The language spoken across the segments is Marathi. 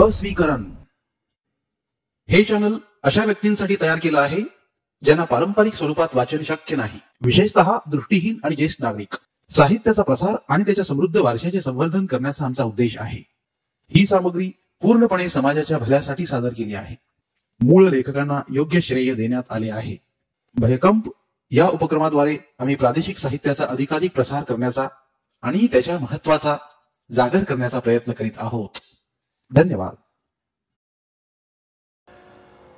अस्वीकरण हे चॅनल अशा व्यक्तींसाठी तयार केलं आहे ज्यांना पारंपरिक स्वरूपात वाचन शक्य नाही, विशेषतः दृष्टीहीन आणि ज्येष्ठ नागरिक. साहित्याचा प्रसार आणि त्याच्या समृद्ध वारशाचे संवर्धन करण्याचा आमचा उद्देश आहे. ही सामग्री पूर्णपणे समाजाच्या भल्यासाठी सादर केली आहे. मूळ लेखकांना योग्य श्रेय देण्यात आले आहे. भयकंप या उपक्रमाद्वारे आम्ही प्रादेशिक साहित्याचा अधिकाधिक प्रसार करण्याचा आणि त्याच्या महत्त्वाचा जागर करण्याचा प्रयत्न करीत आहोत. धन्यवाद.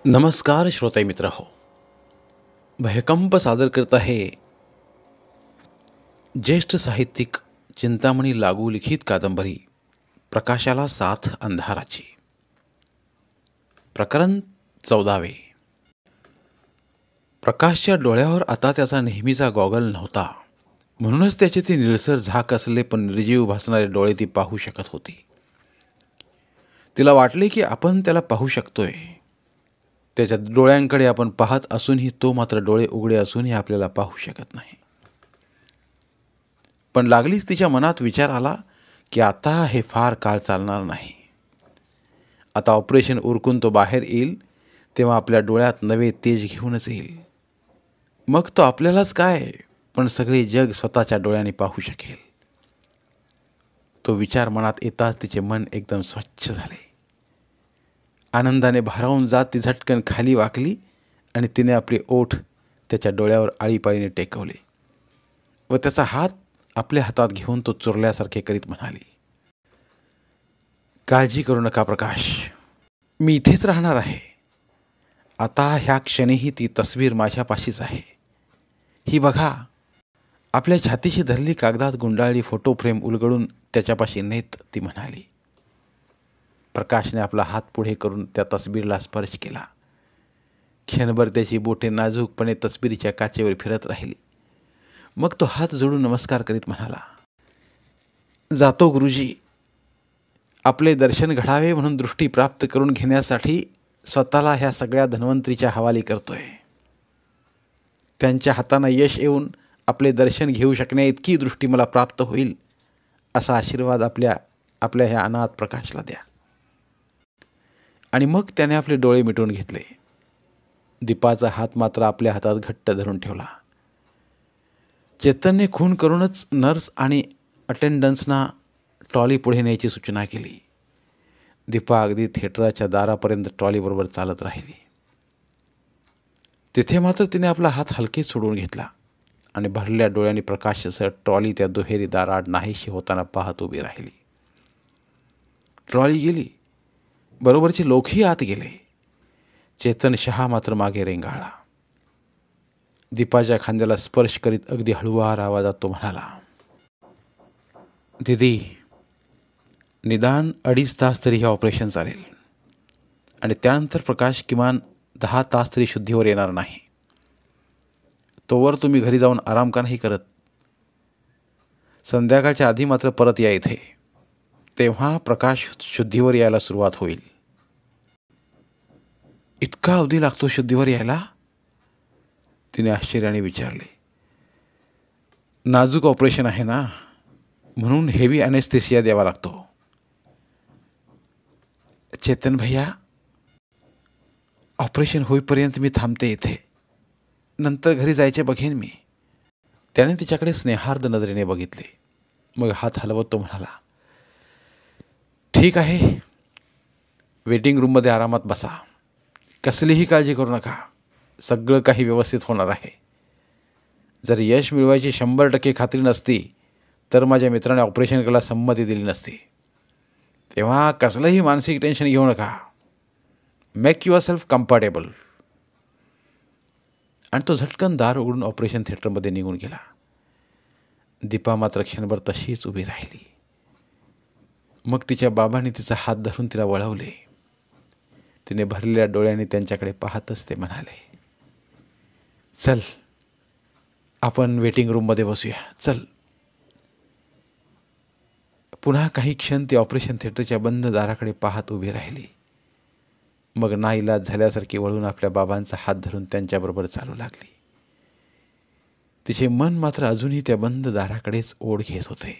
नमस्कार श्रोते मित्र हो, भयकंप सादर करत आहे ज्येष्ठ साहित्यिक चिंतामणी लागू लिखित कादंबरी प्रकाशाला साथ अंधाराची. प्रकरण 14. प्रकाशच्या डोळ्यावर आता त्याचा नेहमीचा गॉगल नव्हता, म्हणूनच त्याचे ते निळसर झाक असले पण निर्जीव भासणारे डोळे ती पाहू शकत होती. तिला वाटले की आपण त्याला पाहू शकतोय. त्याच्या डोळ्यांकडे आपण पाहत असूनही तो मात्र डोळे उघडे असूनही आपल्याला पाहू शकत नाही. पण लागलीच तिच्या मनात विचार आला की आता हे फार काळ चालणार नाही. आता ऑपरेशन उरकून तो बाहेर येईल तेव्हा आपल्या डोळ्यात नवे तेज घेऊनच येईल. मग तो आपल्यालाच काय पण सगळे जग स्वतःच्या डोळ्याने पाहू शकेल. तो विचार मनात येताच तिचे मन एकदम स्वच्छ झाले. आनंदाने भारावून जात ती झटकन खाली वाकली आणि तिने आपले ओठ त्याच्या डोळ्यावर आळीपाळीने टेकवले व त्याचा हात आपल्या हातात घेऊन तो चुरल्यासारखे करीत म्हणाली, काळजी करू नका प्रकाश, मी इथेच राहणार आहे. आता ह्या क्षणीही ती तस्वीर माझ्यापाशीच आहे. ही बघा. आपल्या छातीशी धरली कागदात गुंडाळली फोटो फ्रेम उलगडून त्याच्यापाशी नेत ती म्हणाली. प्रकाशने आपला हात पुढे करून त्या तस्बीरला स्पर्श केला. क्षणभर त्याची बोटे नाजूकपणे तस्बिरीच्या काचेवर फिरत राहिली. मग तो हात जोडून नमस्कार करीत म्हणाला, जातो गुरुजी. आपले दर्शन घडावे म्हणून दृष्टी प्राप्त करून घेण्यासाठी स्वतःला ह्या सगळ्या धन्वंतरीच्या हवाली करतोय. त्यांच्या हातानं यश येऊन आपले दर्शन घेऊ शकण्या इतकी दृष्टी मला प्राप्त होईल असा आशीर्वाद आपल्या ह्या अनाथ प्रकाशला द्या. आणि मग त्याने आपले डोळे मिटून घेतले. दीपाचा हात मात्र आपल्या हातात घट्ट धरून ठेवला. चेतनने खून करूनच नर्स आणि अटेंडन्सना ट्रॉली पुढे न्यायची सूचना केली. दीपा अगदी थिएटरच्या दारापर्यंत ट्रॉलीबरोबर चालत राहिली. तिथे मात्र तिने आपला हात हलकेच सोडून घेतला आणि भरलेल्या डोळ्यांनी प्रकाशासह ट्रॉली त्या दुहेरी दाराआड नाहीशी होताना पाहत उभी राहिली. ट्रॉली गेली. बरोबरचे लोकही आत गेले. चेतन शहा मात्र मागे रेंगाळला. दीपाच्या खांद्याला स्पर्श करीत अगदी हळुवार आवाजात तो म्हणाला, दीदी, निदान 2.5 तास तरी हे ऑपरेशन चालेल आणि त्यानंतर प्रकाश किमान 10 तास तरी शुद्धीवर येणार नाही. तोवर तुम्ही घरी जाऊन आराम का नाही करत? संध्याकाळच्या आधी मात्र परत या इथे. तेव्हा प्रकाश शुद्धीवर यायला सुरुवात होईल. इतका अवधी लागतो शुद्धीवर यायला? तिने आश्चर्याने विचारले. नाजूक ऑपरेशन आहे ना, म्हणून हेवी ॲनेस्थेसिया द्यावा लागतो. चेतन भैया, ऑपरेशन होईपर्यंत मी थांबते इथे, नंतर घरी जायचे बघेन मी. त्याने तिच्याकडे स्नेहार्द नजरेने बघितले. मग हात हलवत तो म्हणाला, ठीक आहे, वेटिंग रूममध्ये आरामात बसा. कसलीही काळजी करू नका, सगळं काही व्यवस्थित होणार आहे. जर यश मिळवायची 100% खात्री नसती तर माझ्या मित्राने ऑपरेशन करायला संमती दिली नसती. तेव्हा कसलंही मानसिक टेन्शन घेऊ नका. Make your self comfortable. आणि तो झटकन दार उघडून ऑपरेशन थिएटरमध्ये निघून गेला. दीपा मात्र क्षणभर तशीच उभी राहिली. मग तिच्या बाबांनी तिचा हात धरून तिला वळवले. तिने भरलेल्या डोळ्यांनी त्यांच्याकडे पाहतच ते म्हणाले, चल आपण वेटिंग रूममध्ये बसूया, चल. पुन्हा काही क्षण ती ऑपरेशन थिएटरच्या बंद दाराकडे पाहत उभी राहिली. मग नाईलाज झाल्यासारखी वळून आपल्या बाबांचा हात धरून त्यांच्याबरोबर चालू लागली. तिचे मन मात्र अजूनही त्या बंद दाराकडेच ओढ घेत होते.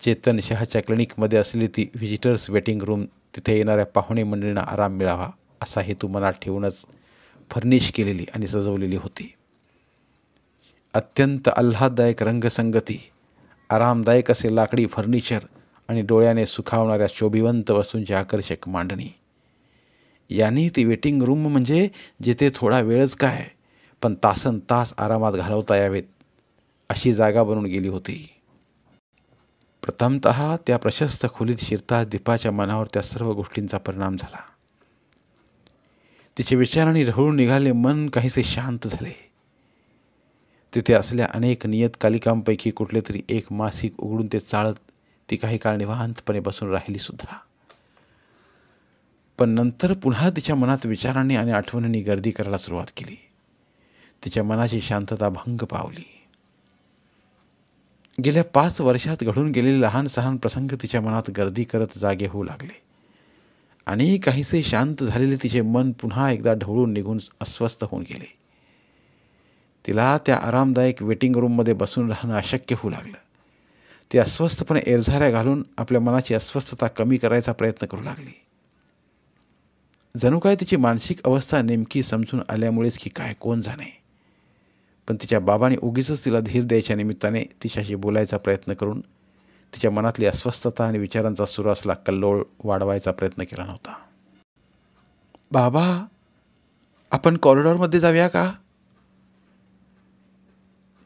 चेतन शहाच्या क्लिनिकमध्ये असलेली ती व्हिजिटर्स वेटिंग रूम तिथे येणाऱ्या पाहुणे मंडळींना आराम मिळावा असा हेतू मनात ठेवूनच फर्निश केलेली आणि सजवलेली होती. अत्यंत आल्हाददायक रंगसंगती, आरामदायक असे लाकडी फर्निचर आणि डोळ्याने सुखावणाऱ्या शोभिवंत वस्तूंची आकर्षक मांडणी यांनी ती वेटिंग रूम म्हणजे जिथे थोडा वेळच काय पण तासन तास आरामात घालवता यावेत अशी जागा बनून गेली होती. प्रथमतः त्या प्रशस्त खोलीत शिरताच दीपाच्या मनावर त्या सर्व गोष्टींचा परिणाम झाला. तिचे विचारांनी ढवळून निघाले मन काहीसे शांत झाले. तिथे असलेल्या अनेक नियतकालिकांपैकी कुठले तरी एक मासिक उघडून ते चाळत ती काही काळ निवांतपणे बसून राहिली सुद्धा. पण नंतर पुन्हा तिच्या मनात विचारांनी आणि आठवणींनी गर्दी करायला सुरुवात केली. तिच्या मनाची शांतता भंग पावली. गेल्या 5 वर्षात घडून गेलेले लहान सहान प्रसंग तिच्या मनात गर्दी करत जागे होऊ लागले आणि काहीसे शांत झालेले तिचे मन पुन्हा एकदा ढवळून निघून अस्वस्थ होऊन गेले. तिला त्या आरामदायक वेटिंग रूममध्ये बसून राहणं अशक्य होऊ लागलं. ती अस्वस्थपणे एरझाऱ्या घालून आपल्या मनाची अस्वस्थता कमी करायचा प्रयत्न करू लागली. जणू काय तिची मानसिक अवस्था नेमकी समजून आल्यामुळेच की काय कोण जाणे, पण तिच्या बाबांनी उगीच तिला धीर द्यायच्या निमित्ताने तिच्याशी बोलायचा प्रयत्न करून तिच्या मनातली अस्वस्थता आणि विचारांचा सुरू असला कल्लोळ वाढवायचा प्रयत्न केला नव्हता. बाबा, आपण कॉरिडॉरमध्ये जाऊया का?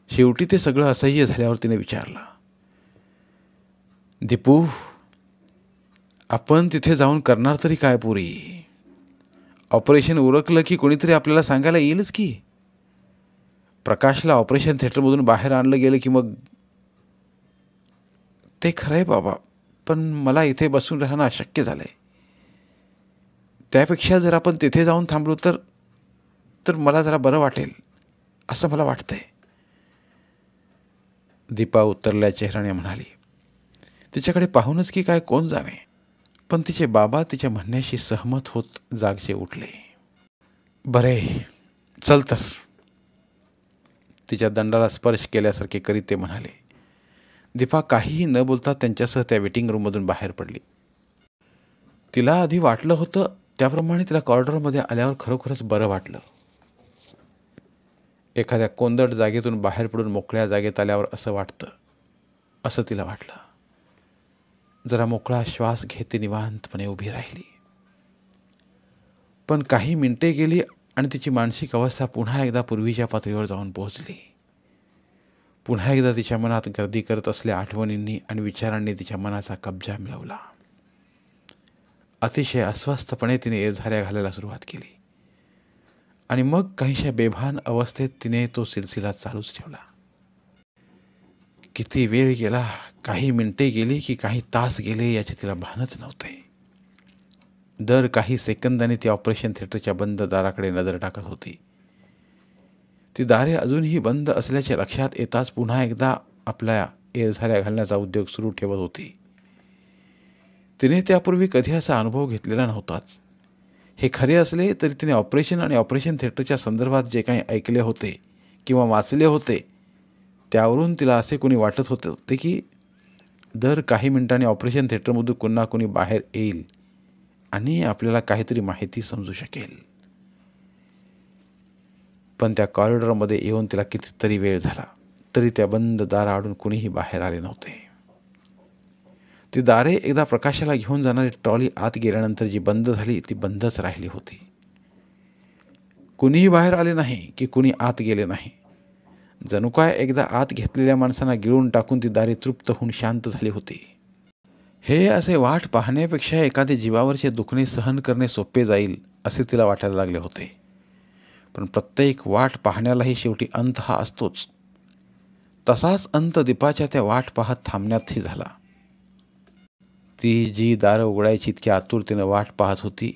शेवटी ते सगळं असह्य झाल्यावर तिने विचारलं. दीपू, आपण तिथे जाऊन करणार तरी काय पुरी? ऑपरेशन उरकलं की कोणीतरी आपल्याला सांगायला येईलच की. प्रकाशला ऑपरेशन थिएटरमधून बाहेर आणलं गेलं की मग. ते खरंय बाबा, पण मला इथे बसून राहणं अशक्य झालंय. त्यापेक्षा जर आपण तिथे जाऊन थांबलो तर मला जरा बरं वाटेल असं मला वाटतंय. दीपा उतरल्या चेहऱ्याने म्हणाली. तिच्याकडे पाहूनच की काय कोण जाणे, पण तिचे बाबा तिच्या म्हणण्याशी सहमत होत जागचे उठले. बरे, चल तर. तिच्या दंडाला स्पर्श केल्यासारखे करीत ते म्हणाले. दीपा काहीही न बोलता त्यांच्यासह त्या वेटिंग रूममधून बाहेर पडली. तिला आधी वाटलं होतं त्याप्रमाणे तिला कॉरिडॉरमध्ये आल्यावर खरोखरच बरं वाटलं. एखाद्या कोंदट जागेतून बाहेर पडून मोकळ्या जागेत आल्यावर असं वाटतं, असं तिला वाटलं. जरा मोकळा श्वास घेते निवांतपणे उभी राहिली. पण काही मिनिटे गेली आणि तिची मानसिक अवस्था पुन्हा एकदा पूर्वीच्या पातळीवर जाऊन पोहोचली. पुन्हा एकदा तिच्या मनात गर्दी करत असलेल्या आठवणींनी आणि विचारांनी तिच्या मनाचा कब्जा मिळवला. अतिशय अस्वस्थपणे तिने एरझाऱ्या घालायला सुरुवात केली आणि मग काहीशा बेभान अवस्थेत तिने तो सिलसिला चालूच ठेवला. किती वेळ गेला, काही मिनिटे गेली की काही तास गेले याचे तिला भानच नव्हते. दर काही सेकंदाने ती ऑपरेशन थिएटरच्या बंद दाराकडे नजर टाकत होती. ती दारे अजूनही बंद असल्याचे लक्षात येताच पुन्हा एकदा आपल्या एरझाऱ्या घालण्याचा उद्योग सुरू ठेवत होती. तिने त्यापूर्वी कधी असा अनुभव घेतलेला नव्हताच. हे खरे असले तरी तिने ऑपरेशन आणि ऑपरेशन थिएटरच्या संदर्भात जे काही ऐकले होते किंवा वाचले होते त्यावरून तिला असे कोणी वाटत होते की दर काही मिनिटांनी ऑपरेशन थिएटरमधून कुणा कुणी बाहेर येईल आणि आपल्याला काहीतरी माहिती समजू शकेल. पण त्या कॉरिडॉरमध्ये येऊन तिला कितीतरी वेळ झाला तरी त्या बंद दाराआडून कुणीही बाहेर आले नव्हते. ती दारे एकदा प्रकाशाला घेऊन जाणारी ट्रॉली आत गेल्यानंतर जी बंद झाली ती बंदच राहिली होती. कुणीही बाहेर आले नाही की कुणी आत गेले नाही. जणू काय एकदा आत घेतलेल्या माणसांना गिळून टाकून ती दारे तृप्त होऊन शांत झाली होती. हे असे वाट पाहण्यापेक्षा एखादे जीवावरचे दुखणे सहन करणे सोपे जाईल असे तिला वाटायला लागले होते. पण प्रत्येक वाट पाहण्यालाही शेवटी अंत हा असतोच. तसाच अंत दीपाच्या त्या वाट पाहत थांबण्यातही झाला. ती जी दारं उघडायची इतक्या आतुरतेनं वाट पाहत होती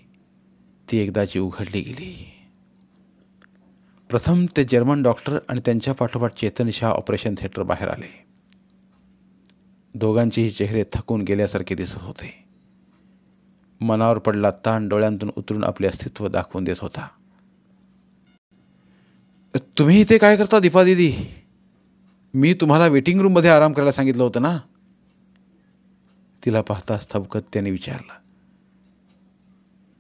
ती एकदाची उघडली गेली. प्रथम ते जर्मन डॉक्टर आणि त्यांच्या पाठोपाठ चेतन शाह ऑपरेशन थिएटर बाहेर आले. दोघांचेही चेहरे थकून गेल्यासारखे दिसत होते. मनावर पडला ताण डोळ्यांतून उतरून आपले अस्तित्व दाखवून देत होता. तुम्ही इथे काय करता दीपा दिदी? मी तुम्हाला वेटिंग रूममध्ये आराम करायला सांगितलं होतं ना. तिला पाहताच थबकत त्याने विचारलं.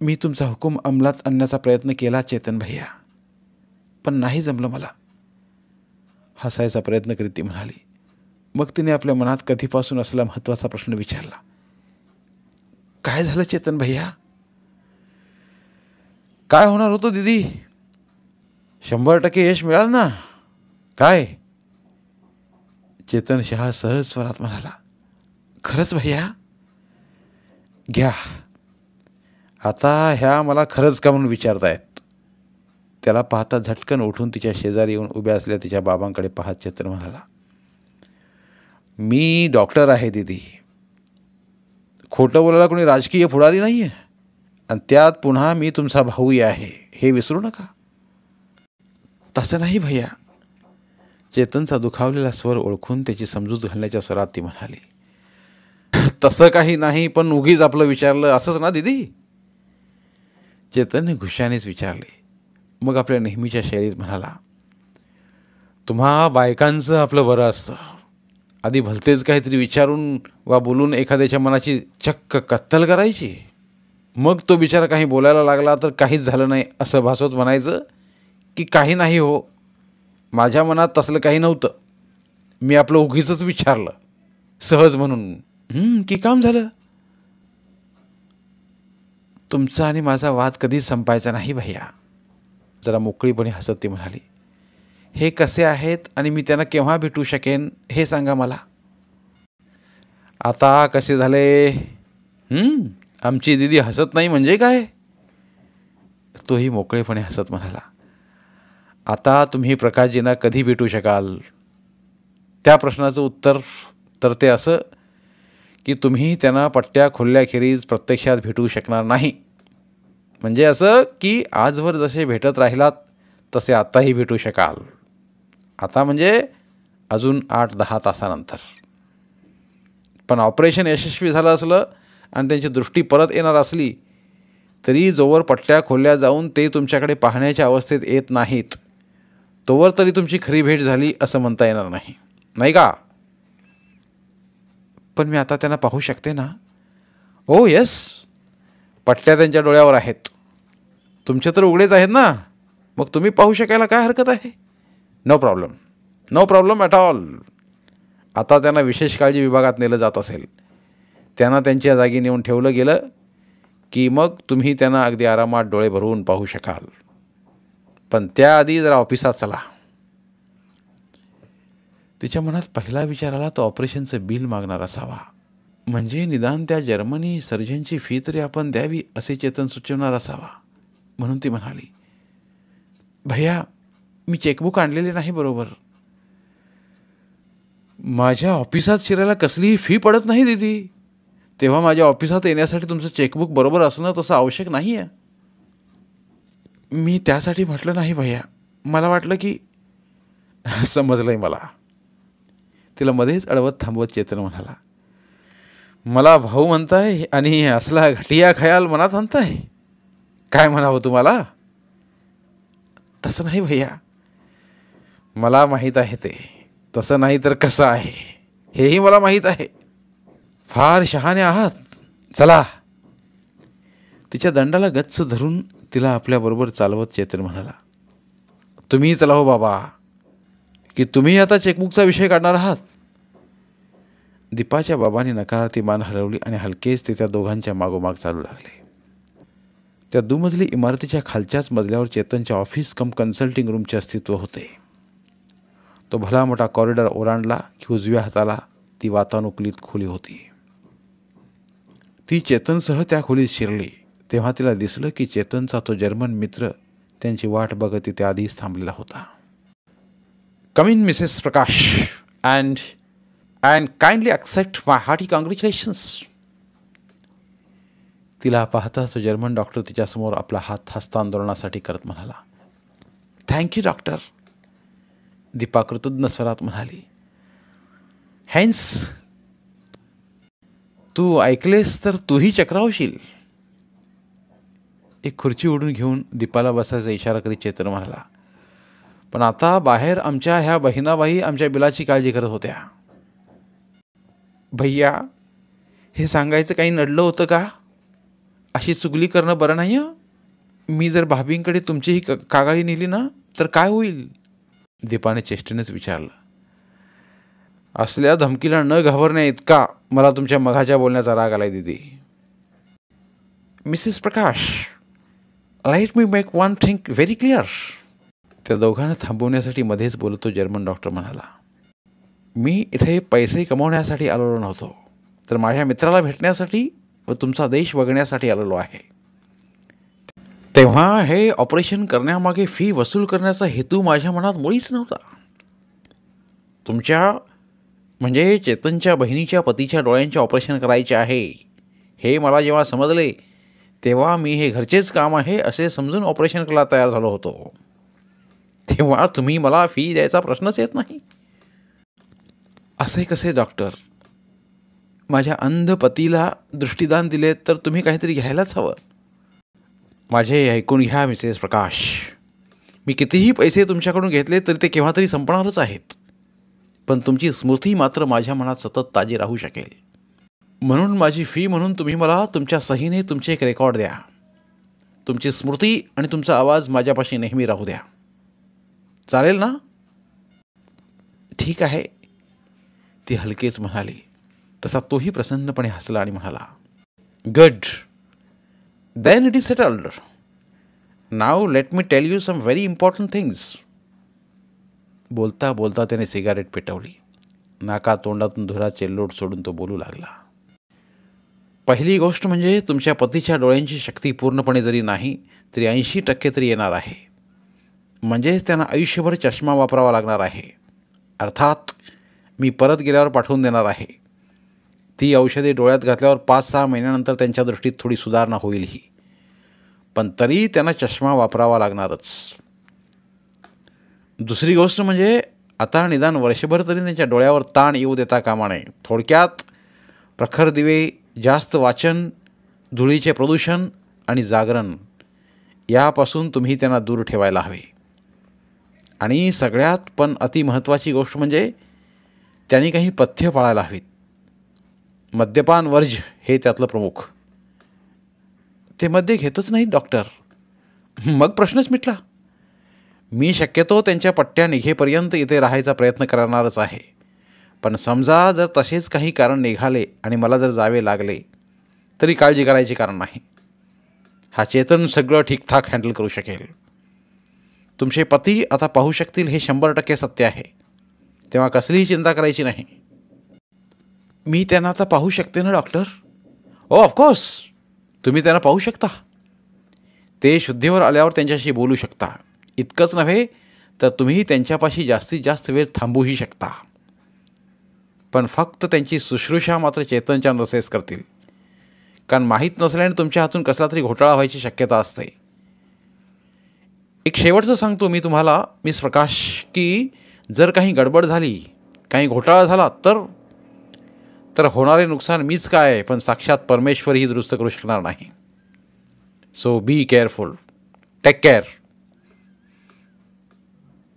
मी तुमचा हुकूम अंमलात आणण्याचा प्रयत्न केला चेतन भैया, पण नाही जमलं मला. हसायचा प्रयत्न करीत ती म्हणाली. मग तिने आपल्या मनात कधीपासून असलेला महत्त्वाचा प्रश्न विचारला. काय झालं चेतन भैया? काय होणार होतं दीदी? 100% यश मिळालं ना? काय? चेतन शहा सहज स्वरात म्हणाला. खरंच भैया? घ्या, आता ह्या मला खरंच का म्हणून विचारतायत. त्याला पाहता झटकन उठून तिच्या शेजारी येऊन उभ्या असलेल्या तिच्या बाबांकडे पाहत चेतन म्हणाला. मी डॉक्टर आहे दीदी. खोटं बोलायला कोणी राजकीय पुढारी नाही आहे, आणि त्यात पुन्हा मी तुमचा भाऊही आहे, हे विसरू नका. तसं नाही भैया. चेतनचा दुखावलेला स्वर ओळखून त्याची समजूत घालण्याच्या स्वरात ती म्हणाली. तसं काही नाही, पण उगीच आपलं विचारलं असंच ना दीदी? चेतनने घुशानेच विचारले. मग आपल्या नेहमीच्या शैलीत म्हणाला. तुम्हा बायकांचं आपलं बरं असतं. आधी भलतेच काहीतरी विचारून वा बोलून एखाद्याच्या मनाची चक्क कत्तल करायची, मग तो बिचारा काही बोलायला लागला तर काहीच झालं नाही असं भासवत म्हणायचं की काही नाही हो, माझ्या मनात तसलं काही नव्हतं, मी आपलं उगीचच विचारलं सहज म्हणून की काम झालं. तुमचा आणि माझा वाद कधीच संपायचा नाही भैया. जरा मोकळीपणे हसत ती म्हणाली. हे कसे आहेत आणि मी त्यांना केव्हा भेटू शकेन हे सांगा मला. आता कसे झाले? आमची दीदी हसत नाही म्हणजे काय? तोही मोकळेपणे हसत म्हणाला. आता तुम्ही प्रकाशजींना कधी भेटू शकाल? त्या प्रश्नाचं उत्तर तर ते असं की तुम्ही त्यांना पट्ट्या खोलल्याखेरीज प्रत्यक्षात भेटू शकणार नाही. म्हणजे असं की आजवर जसे भेटत राहिलात तसे आत्ताही भेटू शकाल. आता म्हणजे अजून 8-10 तासानंतर. पण ऑपरेशन यशस्वी झालं असलं आणि त्यांची दृष्टी परत येणार असली तरी जोवर पट्ट्या खोलल्या जाऊन ते तुमच्याकडे पाहण्याच्या अवस्थेत येत नाहीत तोवर तरी तुमची खरी भेट झाली असं म्हणता येणार नाही, नाही का? पण मी आता त्यांना पाहू शकते ना? ओ येस, पट्ट्या त्यांच्या डोळ्यावर आहेत. तुमचे तर उघडेच आहेत ना, मग तुम्ही पाहू शकायला काय हरकत आहे? No problem, no problem at all. आता त्यांना विशेष काळजी विभागात नेलं जात असेल. त्यांना त्यांच्या जागी नेऊन ठेवलं गेलं की मग तुम्ही त्यांना अगदी आरामात डोळे भरवून पाहू शकाल. पण त्याआधी जरा ऑफिसात चला. तिच्या मनात पहिला विचार आला तो ऑपरेशनचं बिल मागणार असावा. म्हणजे निदान त्या जर्मनी सर्जनची फी तरी आपण द्यावी असे चेतन सुचवणार असावा. म्हणून ती म्हणाली. भैया, मी चेकबुक आणलेले नाही बरोबर. माझ्या ऑफिसात शिरायला कसलीही फी पडत नाही दीदी. तेव्हा माझ्या ऑफिसात येण्यासाठी तुमचं चेकबुक बरोबर असणं तसं आवश्यक नाही आहे. मी त्यासाठी म्हटलं नाही भैया, मला वाटलं की समजलंय मला. तिला मध्येच अडवत थांबवत चेतन म्हणाला. मला भाऊ म्हणताय आणि असला घटिया खयाल मनात आणताय? काय म्हणावं तुम्हाला? तसं नाही भैया, मला माहीत आहे ते तसं नाही तर कसं आहे हेही मला माहीत आहे. फार शहाणे आहात. चला. तिच्या दंडाला गच्च धरून तिला आपल्याबरोबर चालवत चेतन म्हणाला. तुम्ही चला हो बाबा, की तुम्ही आता चेकबुकचा विषय काढणार आहात? दीपाच्या बाबांनी नकारार्थी मान हलवली आणि हलकेच ते त्या दोघांच्या मागोमाग चालू लागले. त्या दुमजली इमारतीच्या खालच्याच मजल्यावर चेतनच्या ऑफिस कम कन्सल्टिंग रूमचे अस्तित्व होते. तो भला मोठा कॉरिडॉर ओलांडला की उजव्या हाताला ती वातानुकूलित खोली होती. ती चेतनसह त्या खोलीत शिरली तेव्हा तिला दिसलं की चेतनचा तो जर्मन मित्र त्यांची वाट बघत तिथे आधीच थांबलेला होता. Come in Mrs Prakash and kindly accept my hearty congratulations. तिला पाहता तो जर्मन डॉक्टर तिच्यासमोर आपला हात हस्तांदोलनासाठी करत म्हणाला. Thank you doctor. दीपा कृतज्ञ स्वरात म्हणाली. हॅन्स, तू ऐकलेस तर तूही चक्रावशील. एक खुर्ची ओढून घेऊन दीपाला बसायचा इशारा करीत चेतन म्हणाला. पण आता बाहेर आमच्या ह्या बहिणाबाई आमच्या बिलाची काळजी करत होत्या. भैया, हे सांगायचं काही नडलं होतं का? अशी चुगली करणं बरं नाही हं. मी जर भाभींकडे तुमची ही कागाळी नेली ना तर काय होईल? दीपाने चेष्टेनेच विचारलं. असल्या धमकीला न घाबरण्या इतका मला तुमच्या मघाच्या बोलण्याचा राग आलाय दीदी. Mrs Prakash, let me make one thing very clear. त्या दोघांना थांबवण्यासाठी मध्येच बोलत तो जर्मन डॉक्टर म्हणाला, मी इथे पैसे कमवण्यासाठी आलेलो नव्हतो, तर माझ्या मित्राला भेटण्यासाठी व तुमचा देश बघण्यासाठी आलेलो आहे. तेव्हा हे ऑपरेशन करण्यामागे फी वसूल करण्याचा हेतू माझ्या मनात मुळीच नव्हता. तुमच्या म्हणजे चेतनच्या बहिणीच्या पतीच्या डोळ्यांचे ऑपरेशन करायचे आहे हे मला जेव्हा समजले तेव्हा मी हे घरचेच काम आहे असे समजून ऑपरेशन करायला तयार झालो होतो. तेव्हा तुम्ही मला फी द्यायचा प्रश्नच येत नाही. असे कसे डॉक्टर? माझ्या अंध पतीला दृष्टिदान दिले तर तुम्ही काहीतरी घ्यायलाच हवं. माझे ऐकून घ्या मिसेस प्रकाश, मी कितीही पैसे तुमच्याकडून घेतले तरी ते केव्हा तरी संपणारच आहेत, पण तुमची स्मृती मात्र माझ्या मनात सतत ताजी राहू शकेल. म्हणून माझी फी म्हणून तुम्ही मला तुमच्या सहीने तुमचे एक रेकॉर्ड द्या. तुमची स्मृती आणि तुमचा आवाज माझ्यापाशी नेहमी राहू द्या. चालेल ना? ठीक आहे, ती हलकेच म्हणाली. तसा तोही प्रसन्नपणे हसला आणि म्हणाला, good, then it is settled. Now let me tell you some very important things. बोलता बोलता त्याने सिगारेट पेटवली. नाका तोंडातून धुराचे लोट सोडून तो बोलू लागला. पहिली गोष्ट म्हणजे तुमच्या पतीच्या डोळ्यांची शक्ती पूर्णपणे जरी नाही तरी 80% तरी येणार आहे. म्हणजेच त्यांना आयुष्यभर चष्मा वापरावा लागणार आहे. अर्थात मी परत गेल्यावर पाठवून देणार आहे. ती औषधे डोळ्यात घातल्यावर 5-6 महिन्यानंतर त्यांच्या दृष्टीत थोडी सुधारणा होईलही, पण तरी त्यांना चष्मा वापरावा लागणारच. दुसरी गोष्ट म्हणजे आता निदान वर्षभर तरी त्यांच्या डोळ्यावर ताण येऊ देता कामा नये. थोडक्यात प्रखर दिवे, जास्त वाचन, धुळीचे प्रदूषण आणि जागरण यापासून तुम्ही त्यांना दूर ठेवायला हवे. आणि सगळ्यात पण अतिमहत्त्वाची गोष्ट म्हणजे त्यांनी काही पथ्य पाळायला हवीत. मद्यपान वर्ज हे त्यातलं प्रमुख. ते मद्य घेतच नाहीत डॉक्टर. मग प्रश्नच मिटला. मी शक्यतो त्यांच्या पट्ट्या निघेपर्यंत इथे राहायचा प्रयत्न करणारच आहे, पण समजा जर तसेच काही कारण निघाले आणि मला जर जावे लागले तरी काळजी करायची कारण नाही. हा चेतन सगळं ठीकठाक हँडल करू शकेल. तुमचे पती आता पाहू शकतील हे 100% सत्य आहे, तेव्हा कसलीही चिंता करायची नाही. मी त्यांना आता पाहू शकते ना डॉक्टर? हो, ऑफकोर्स तुम्ही त्यांना पाहू शकता. ते शुद्धीवर आल्यावर त्यांच्याशी बोलू शकता. इतकंच नव्हे तर तुम्ही त्यांच्यापाशी जास्तीत जास्त वेळ थांबूही शकता, पण फक्त त्यांची शुश्रूषा मात्र चेतनच्या नर्सेस करतील, कारण माहीत नसल्याने तुमच्या हातून कसला तरी घोटाळा व्हायची शक्यता असते. एक शेवटचं सांगतो मी तुम्हाला मिस प्रकाश, की जर काही गडबड झाली, काही घोटाळा झाला तर होणारे नुकसान मीच काय पण साक्षात परमेश्वरही दुरुस्त करू शकणार नाही. So be careful. Take care.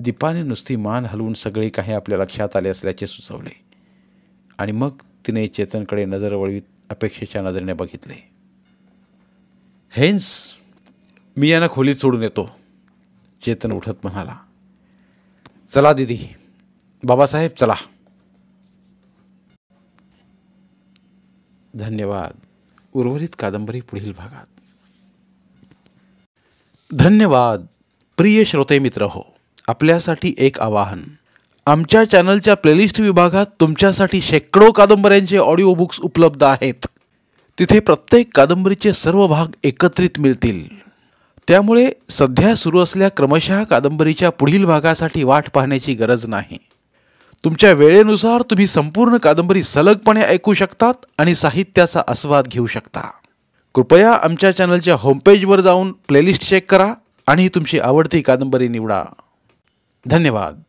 दीपाने नुसती मान हलवून सगळे काही आपल्या लक्षात आले असल्याचे सुचवले आणि मग तिने चेतनकडे नजर वळवीत अपेक्षेच्या नजरेने बघितले. हेन्स, मी यांना खोलीत सोडून येतो, चेतन उठत म्हणाला. चला दीदी, बाबासाहेब चला. धन्यवाद. उर्वरित कादंबरी पुढील भागात. धन्यवाद. प्रिय श्रोते मित्र हो, आपल्यासाठी एक आवाहन. आमच्या चॅनलच्या प्लेलिस्ट विभागात तुमच्यासाठी शेकडो कादंबऱ्यांचे ऑडिओ बुक्स उपलब्ध आहेत. तिथे प्रत्येक कादंबरीचे सर्व भाग एकत्रित मिळतील. त्यामुळे सध्या सुरू असलेल्या क्रमशः कादंबरीच्या पुढील भागासाठी वाट पाहण्याची गरज नाही. तुमच्या वेळेनुसार तुम्ही संपूर्ण कादंबरी सलगपणे ऐकू शकतात आणि साहित्याचा आस्वाद घेऊ शकता. कृपया आमच्या चॅनलच्या होमपेजवर जाऊन प्लेलिस्ट चेक करा आणि तुमची आवडती कादंबरी निवडा. धन्यवाद.